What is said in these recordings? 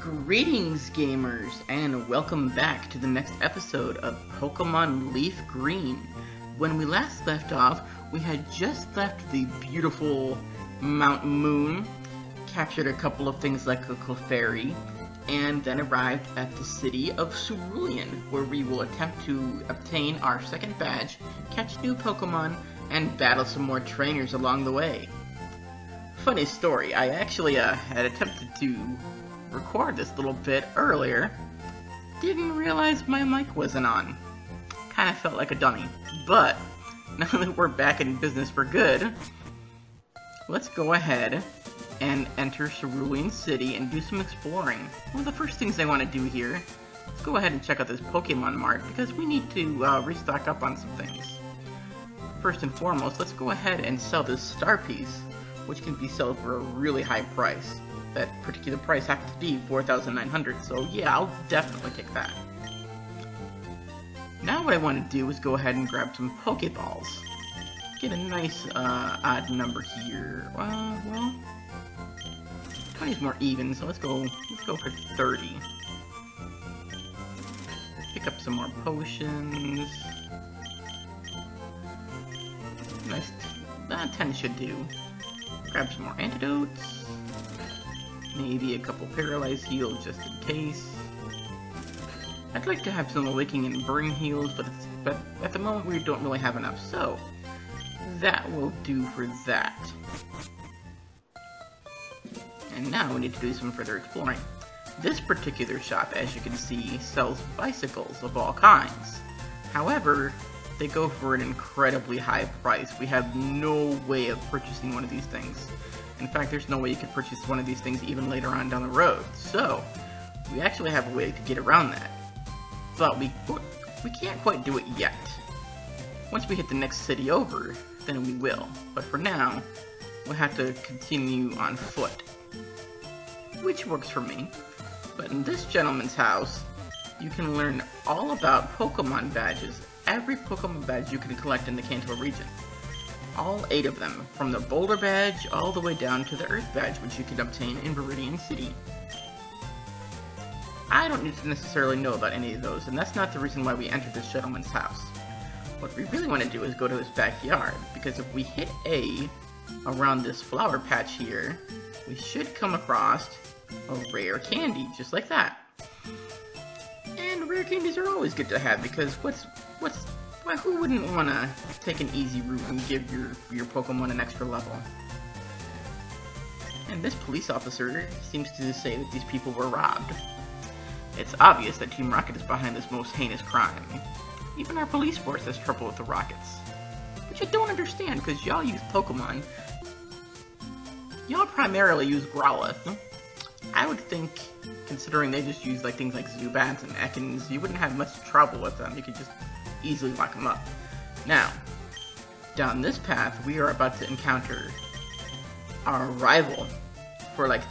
Greetings, gamers, and welcome back to the next episode of Pokemon Leaf Green. When we last left off, we had just left the beautiful Mount Moon, captured a couple of things like a Clefairy, and then arrived at the city of Cerulean, where we will attempt to obtain our second badge, catch new Pokemon, and battle some more trainers along the way. Funny story, I actually had attempted to record this little bit earlier. Didn't realize my mic wasn't on. Kinda felt like a dummy. But, now that we're back in business for good, let's go ahead and enter Cerulean City and do some exploring. One of the first things I want to do here, let's go ahead and check out this Pokemon Mart, because we need to restock up on some things. First and foremost, let's go ahead and sell this Star Piece, which can be sold for a really high price. That particular price happens to be 4,900, so yeah, I'll definitely take that. Now what I want to do is go ahead and grab some Pokeballs. Get a nice odd number here. Well, 20 is more even, so let's go for 30. Pick up some more potions. Nice, 10 should do. Grab some more antidotes. Maybe a couple paralyzed heals just in case. I'd like to have some awakening and burn heals, but at the moment we don't really have enough, so that will do for that. And now we need to do some further exploring. This particular shop, as you can see, sells bicycles of all kinds. However, they go for an incredibly high price. We have no way of purchasing one of these things. In fact, there's no way you could purchase one of these things even later on down the road. So, we actually have a way to get around that. But we can't quite do it yet. Once we hit the next city over, then we will. But for now, we'll have to continue on foot. Which works for me. But in this gentleman's house, you can learn all about Pokemon badges. Every Pokemon badge you can collect in the Kanto region. All 8 of them, from the Boulder badge all the way down to the Earth badge, which you can obtain in Cerulean City. I don't need to necessarily know about any of those, and that's not the reason why we entered this gentleman's house. What we really want to do is go to his backyard, because if we hit A around this flower patch here, we should come across a rare candy, just like that. And rare candies are always good to have, because who wouldn't want to take an easy route and give your Pokemon an extra level? And this police officer seems to say that these people were robbed. It's obvious that Team Rocket is behind this most heinous crime. Even our police force has trouble with the Rockets. Which I don't understand, because y'all use Pokemon. Y'all primarily use Growlithe. I would think, considering they just use things like Zubats and Ekans, you wouldn't have much trouble with them. You could just easily lock them up. Now, down this path, we are about to encounter our rival for the,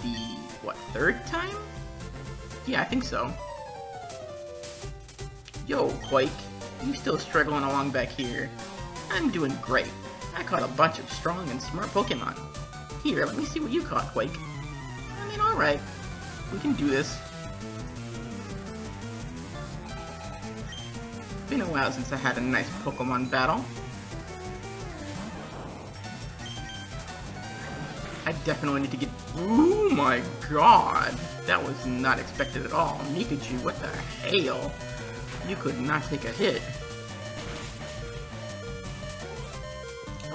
3rd time? Yeah, I think so. Yo, Quake, you still struggling along back here? I'm doing great. I caught a bunch of strong and smart Pokemon. Here, let me see what you caught, Quake. I mean, alright. We can do this. Been a while since I had a nice Pokemon battle. I definitely need to get... Oh my god! That was not expected at all. Mikachu, what the hell? You could not take a hit.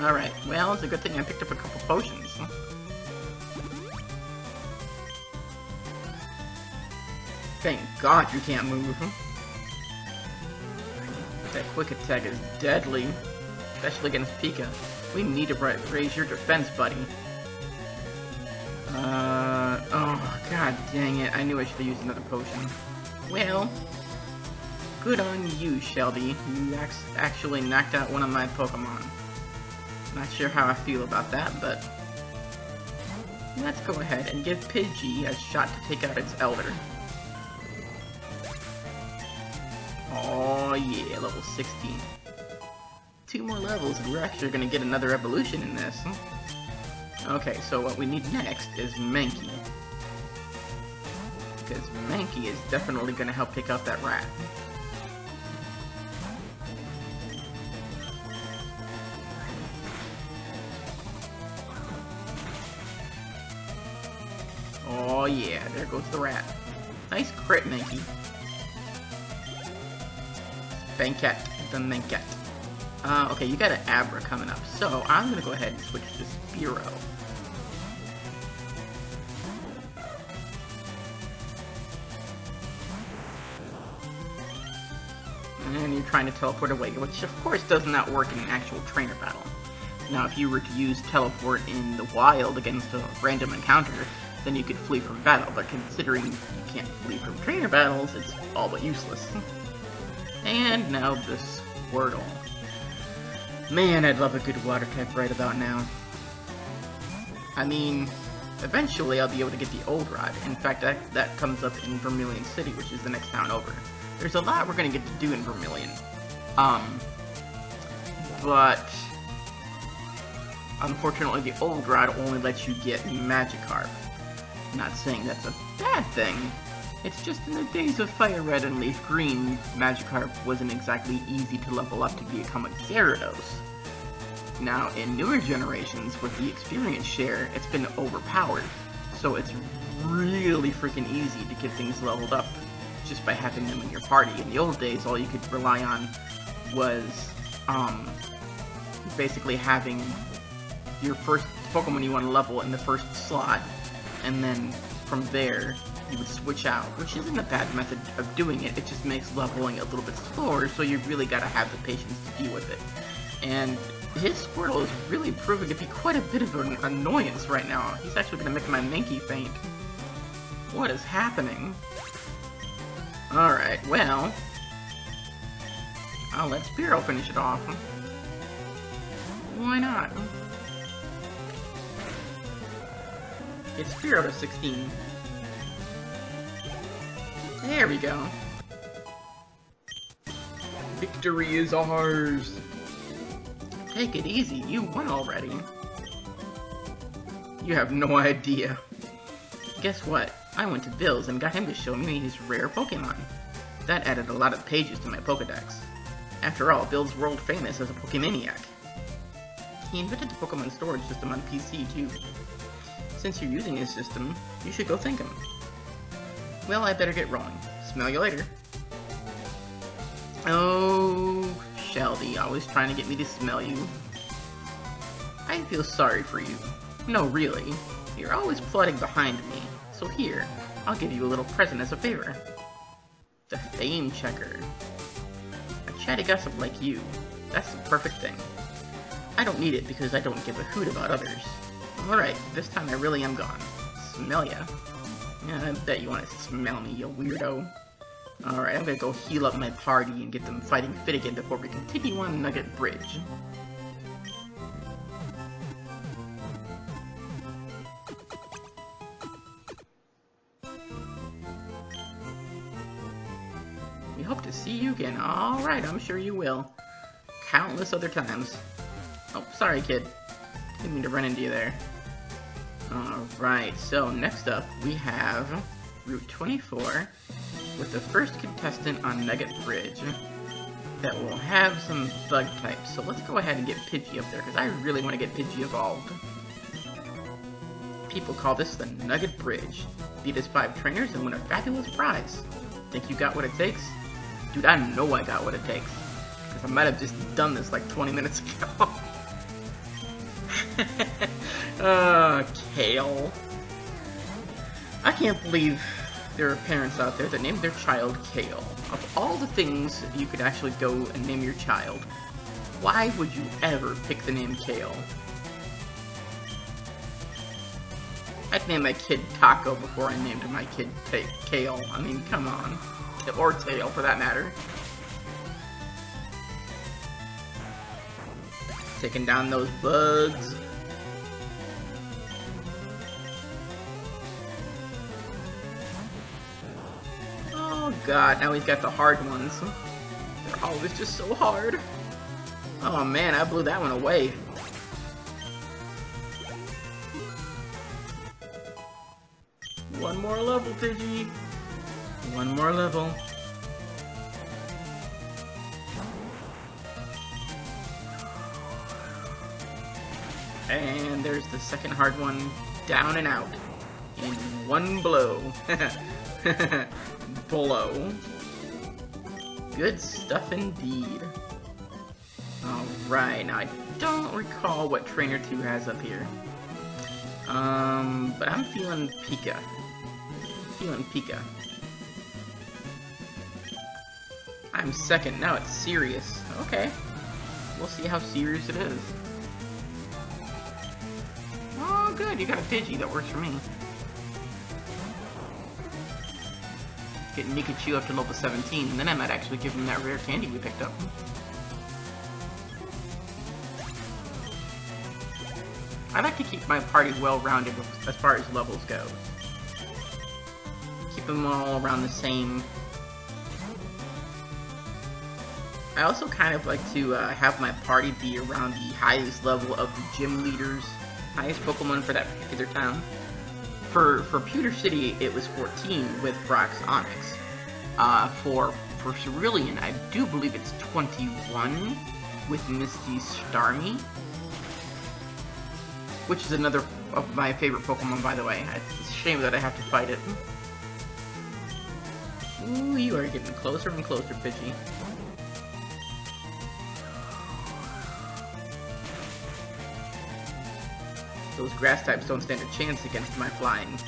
Alright, well, it's a good thing I picked up a couple potions. Thank god you can't move. That quick attack is deadly, especially against Pika. We need to raise your defense, buddy. Oh, god dang it. I knew I should have used another potion. Well, good on you, Shelby. You actually knocked out one of my Pokemon. Not sure how I feel about that, but let's go ahead and give Pidgey a shot to take out its Elder. Oh yeah, level 16. 2 more levels and we're actually going to get another evolution in this. Okay, so what we need next is Mankey. because Mankey is definitely going to help take out that rat. Oh yeah, there goes the rat. Nice crit, Mankey. Banket, the Nugget. Okay, you got an Abra coming up, so I'm gonna go ahead and switch to Spearow. And you're trying to teleport away, which of course does not work in an actual trainer battle. Now, if you were to use teleport in the wild against a random encounter, then you could flee from battle, but considering you can't flee from trainer battles, it's all but useless. And now the Squirtle. Man, I'd love a good water type right about now. I mean, eventually I'll be able to get the Old Rod. In fact, that comes up in Cerulean City, which is the next town over. There's a lot we're gonna get to do in Vermilion. But unfortunately the Old Rod only lets you get Magikarp. Not saying that's a bad thing. It's just in the days of Fire Red and Leaf Green, Magikarp wasn't exactly easy to level up to become a Gyarados. Now, in newer generations, with the experience share, it's been overpowered, so it's really freaking easy to get things leveled up just by having them in your party. In the old days, all you could rely on was, basically having your first Pokemon you want to level in the first slot, and then from there, you would switch out, which isn't a bad method of doing it. It just makes leveling a little bit slower, so you really gotta have the patience to deal with it. And his Squirtle is really proving to be quite a bit of an annoyance right now. He's actually gonna make my Mankey faint. What is happening? Alright, well, I'll let Spearow finish it off. Why not? Get Spearow to 16. There we go. Victory is ours! Take it easy, you won already. You have no idea. Guess what? I went to Bill's and got him to show me his rare Pokemon. That added a lot of pages to my Pokedex. After all, Bill's world famous as a Pokemaniac. He invented the Pokemon storage system on PC too. Since you're using his system, you should go thank him. Well, I better get rolling. Smell you later. Oh, Shelby, always trying to get me to smell you. I feel sorry for you. No, really. You're always plotting behind me. So here, I'll give you a little present as a favor. The Fame Checker. A chatty gossip like you. That's the perfect thing. I don't need it because I don't give a hoot about others. Alright, this time I really am gone. Smell ya. Yeah, I bet you want to smell me, you weirdo. Alright, I'm gonna go heal up my party and get them fighting fit again before we continue on Nugget Bridge. We hope to see you again. Alright, I'm sure you will. Countless other times. Oh, sorry kid. Didn't mean to run into you there. Alright, so next up we have Route 24 with the first contestant on Nugget Bridge that will have some bug types. So let's go ahead and get Pidgey up there because I really want to get Pidgey evolved. People call this the Nugget Bridge. Beat his 5 trainers and win a fabulous prize. Think you got what it takes? Dude, I know I got what it takes. Because I might have just done this like 20 minutes ago. Kale. I can't believe there are parents out there that named their child Kale. Of all the things you could actually go and name your child, why would you ever pick the name Kale? I'd name my kid Taco before I named my kid Kale. I mean, come on. Or Tail, for that matter. Taking down those bugs. Oh god, now he's got the hard ones. They're always just so hard. Oh man, I blew that one away. One more level, Pidgey. One more level. And there's the second hard one, down and out, in one blow. Blow. Good stuff indeed. Alright, now I don't recall what Trainer 2 has up here. But I'm feeling Pika. I'm second, now it's serious. Okay. We'll see how serious it is. Oh, good, you got a Pidgey, that works for me. Get Nikachu up to level 17, and then I might actually give him that rare candy we picked up. I like to keep my party well-rounded as far as levels go. Keep them all around the same. I also kind of like to have my party be around the highest level of the gym leaders, highest Pokemon for that particular town. For Pewter City, it was 14 with Brock's Onyx. For Cerulean, I do believe it's 21 with Misty Starmie, which is another of my favorite Pokemon, by the way. It's a shame that I have to fight it. Ooh, you are getting closer and closer, Pidgey. Those grass types don't stand a chance against my flying.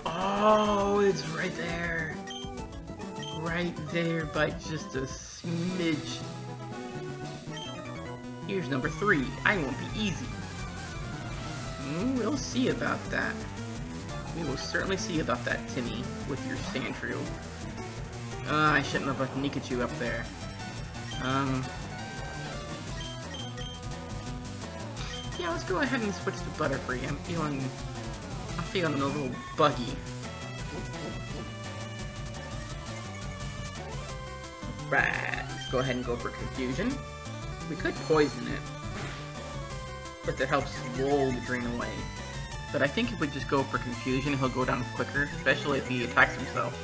Oh, it's right there. Right there by just a smidge. Here's number 3. I won't be easy. We'll see about that. We will certainly see about that, Timmy, with your Sandshrew. I shouldn't have left Nikachu up there. Yeah, let's go ahead and switch to Butterfree. I'm feeling a little buggy. Right, let's go ahead and go for Confusion. We could poison it, but that helps roll the drain away. But I think if we just go for Confusion, he'll go down quicker, especially if he attacks himself.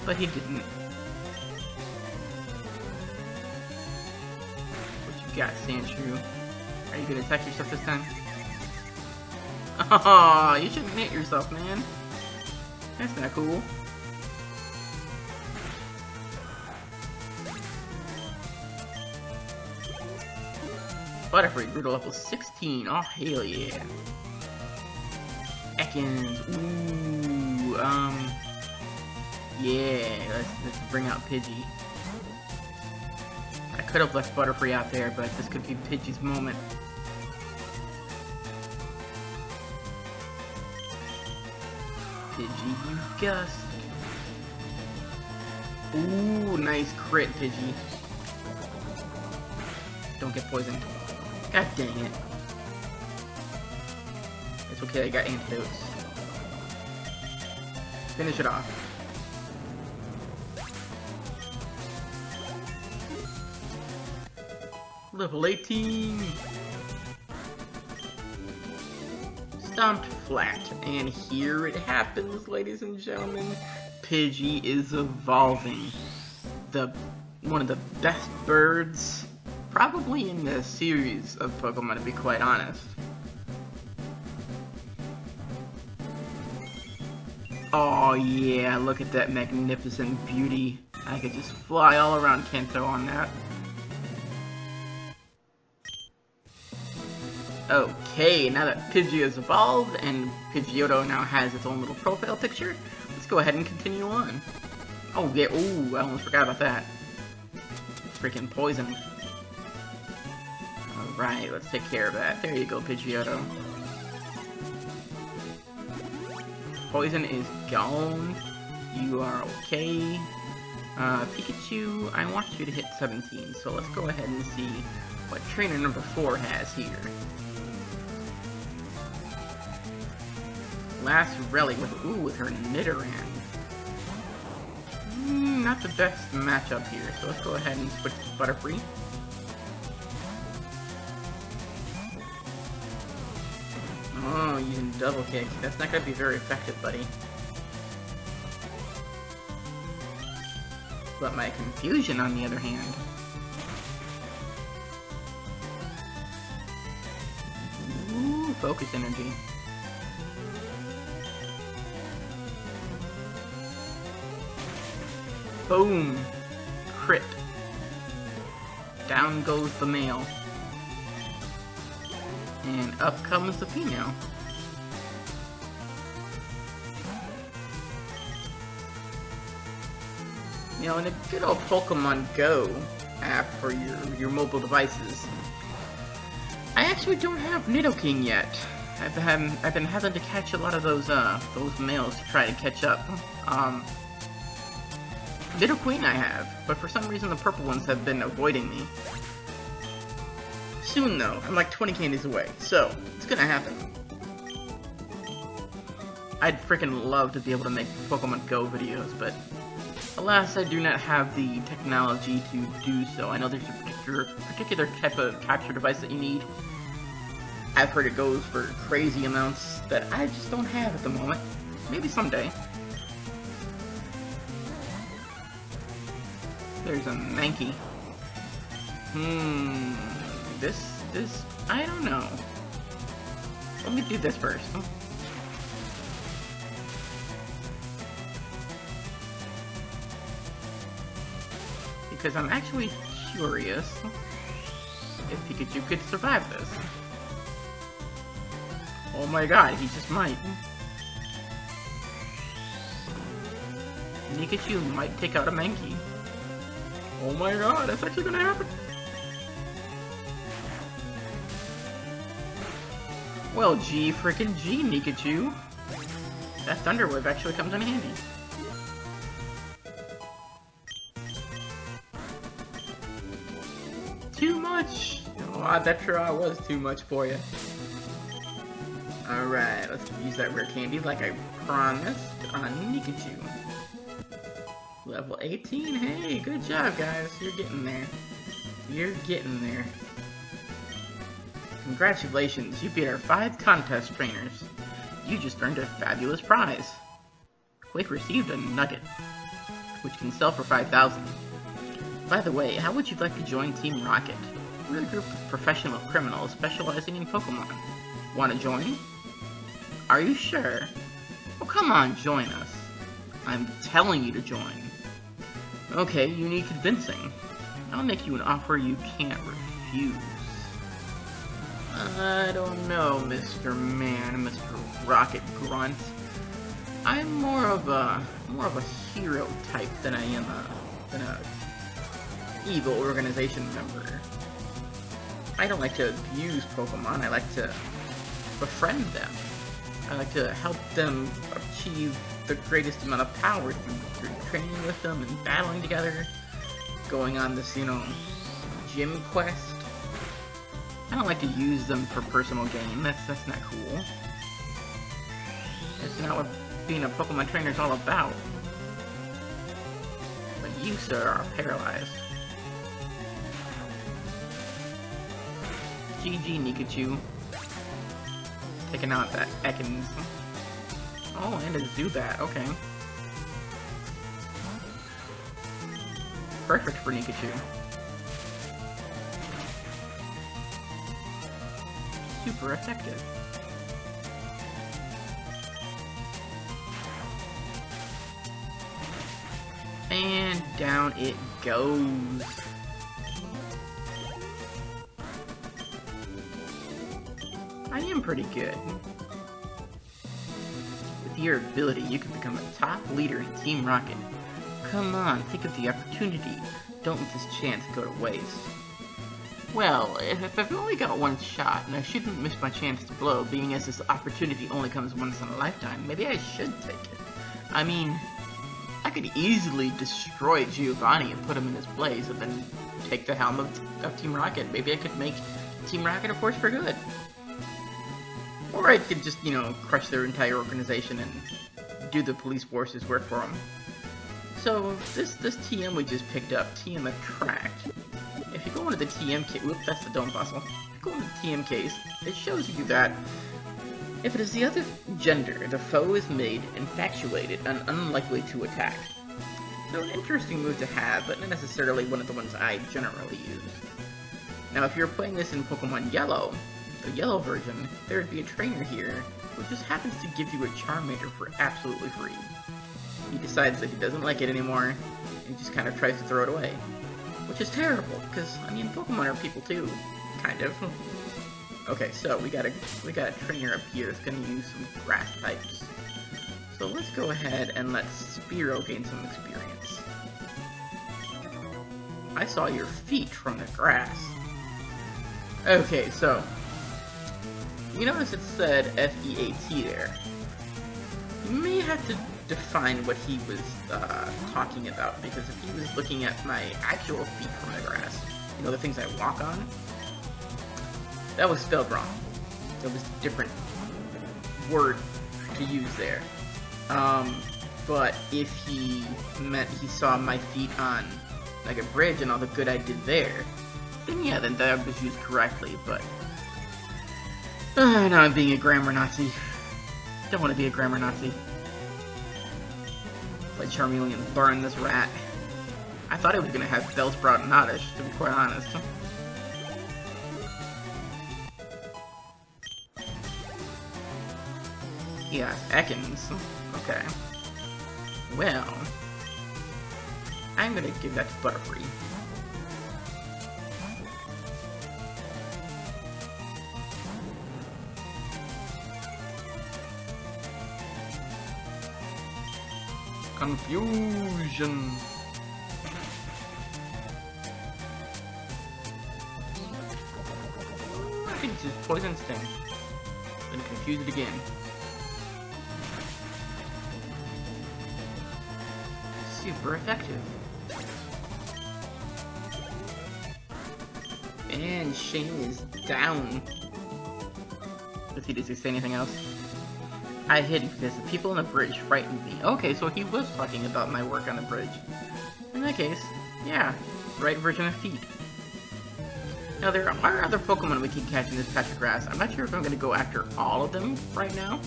But he didn't. What you got, Sandshrew? Are you gonna attack yourself this time? Oh, you shouldn't hit yourself, man. That's not cool. Butterfree grew to level 16. Oh, hell yeah. Ekans. Ooh, yeah, let's bring out Pidgey. I could have left Butterfree out there, but this could be Pidgey's moment. Pidgey, you gust. Ooh, nice crit, Pidgey. Don't get poisoned. God dang it. It's okay, I got antidotes. Finish it off. Level 18! Stomped flat, and here it happens, ladies and gentlemen. Pidgey is evolving. One of the best birds, probably in the series of Pokemon, to be quite honest. Oh yeah, look at that magnificent beauty. I could just fly all around Kanto on that. Okay, now that Pidgey has evolved and Pidgeotto now has its own little profile picture, let's go ahead and continue on. Oh yeah, ooh, I almost forgot about that. Freaking poison. Alright, let's take care of that. There you go, Pidgeotto. Poison is gone. You are okay. Pikachu, I want you to hit 17, so let's go ahead and see what trainer number 4 has here. Last Rally with her Nidoran. Not the best matchup here, so let's go ahead and switch to Butterfree. Oh, using double kick. That's not going to be very effective, buddy. But my confusion, on the other hand... Ooh, focus energy. Boom! Crit. Down goes the male. And up comes the female. You know, in a good old Pokemon Go app for your mobile devices, I actually don't have Nidoking yet. I've been having to catch a lot of those males to try to catch up. Nidoqueen I have, but for some reason the purple ones have been avoiding me. Soon though, I'm like 20 candies away, so it's gonna happen. I'd freaking love to be able to make Pokemon Go videos, but alas, I do not have the technology to do so. I know there's a particular type of capture device that you need. I've heard it goes for crazy amounts that I just don't have at the moment. Maybe someday. There's a Mankey. This, I don't know. Let me do this first. Because I'm actually curious if Pikachu could survive this. Oh my god, he just might. Pikachu might take out a Mankey. Oh my god, that's actually gonna happen! Well, G frickin' G, Pikachu. That Thunder Wave actually comes in handy. Too much! Oh, that try was too much for you. Alright, let's use that rare candy like I promised on Pikachu. Level 18, hey, good job guys, you're getting there. You're getting there. Congratulations, you beat our 5 contest trainers. You just earned a fabulous prize. Quake received a Nugget, which can sell for 5,000. By the way, how would you like to join Team Rocket? We're a group of professional criminals specializing in Pokemon. Want to join? Are you sure? Oh, come on, join us. I'm telling you to join. Okay, you need convincing. I'll make you an offer you can't refuse. I don't know, Mr. Man, Mr. Rocket Grunt. I'm more of a hero type than I am a evil organization member. I don't like to abuse Pokemon. I like to befriend them. I like to help them achieve the greatest amount of power through training with them and battling together, going on this, gym quest. I don't like to use them for personal gain. That's not cool. That's not what being a Pokemon trainer is all about. But you, sir, are paralyzed. GG, Pikachu. Taking out that Ekans. Oh, and a Zubat, okay. Perfect for Pikachu. Super effective. And down it goes. I am pretty good. With your ability, you can become a top leader in Team Rocket. Come on, think of the opportunity. Don't let this chance go to waste. Well, if I've only got one shot, and I shouldn't miss my chance to blow, being as this opportunity only comes once in a lifetime, maybe I should take it. I mean, I could easily destroy Giovanni and put him in his place, and then take the helm of Team Rocket. Maybe I could make Team Rocket a force for good. Or I could just, crush their entire organization and do the police force's work for them. So, this TM we just picked up, TM Attract. If you go into the TM case, whoop, that's the Dome Fossil. If you go into the TM case, it shows you that if it is the other gender, the foe is made infatuated and unlikely to attack. So an interesting move to have, but not necessarily one of the ones I generally use. Now if you're playing this in Pokemon Yellow, the yellow version, there would be a trainer here who just happens to give you a Charmander for absolutely free. He decides that he doesn't like it anymore, and he just kind of tries to throw it away. Which is terrible, because, I mean, Pokemon are people too, kind of. Okay, so we got a trainer up here that's gonna use some grass types. So let's go ahead and let Spearow gain some experience. I saw your feet from the grass. Okay, so you notice it said F-E-A-T there. You may have to define what he was talking about, because if he was looking at my actual feet from the grass, you know, the things I walk on, that was spelled wrong. There was a different word to use there. But if he meant he saw my feet on like a bridge and all the good I did there, then yeah, then that was used correctly, but now I'm being a grammar Nazi. Don't want to be a grammar Nazi. Let Charmeleon burn this rat. I thought it was going to have Bellsprout and Oddish, to be quite honest. Yeah, Ekans. Okay. Well, I'm going to give that to Butterfree. Confusion. I think it's just Poison Sting. Then confuse it again. Super effective. And Shane is down. Does he say anything else? I hid because the people on the bridge frightened me. Okay, so he was talking about my work on the bridge. In that case, yeah, right version of feet. Now there are other Pokemon we can catch in this patch of grass. I'm not sure if I'm going to go after all of them right now,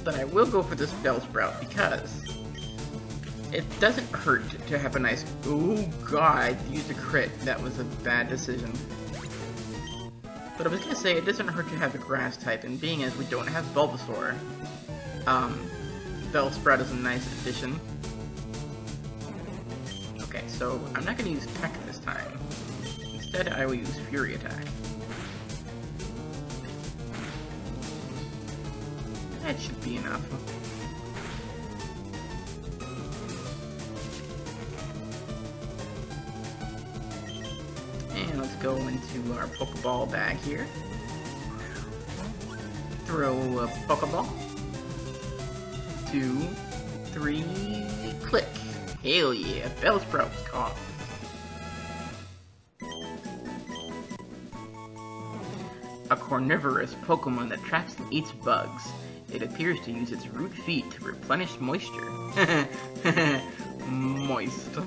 but I will go for this Bellsprout because it doesn't hurt to have a nice... Ooh, God, I used a crit. That was a bad decision. But I was going to say, it doesn't hurt to have a grass type, and being as we don't have Bulbasaur, Bellsprout is a nice addition. Okay, so I'm not going to use Peck this time. Instead, I will use Fury Attack. That should be enough. And let's go into our Pokeball bag here. Throw a Pokeball. 2, 3, click. Hell yeah, Bellsprout's caught. A carnivorous Pokemon that traps and eats bugs. It appears to use its root feet to replenish moisture. Moist.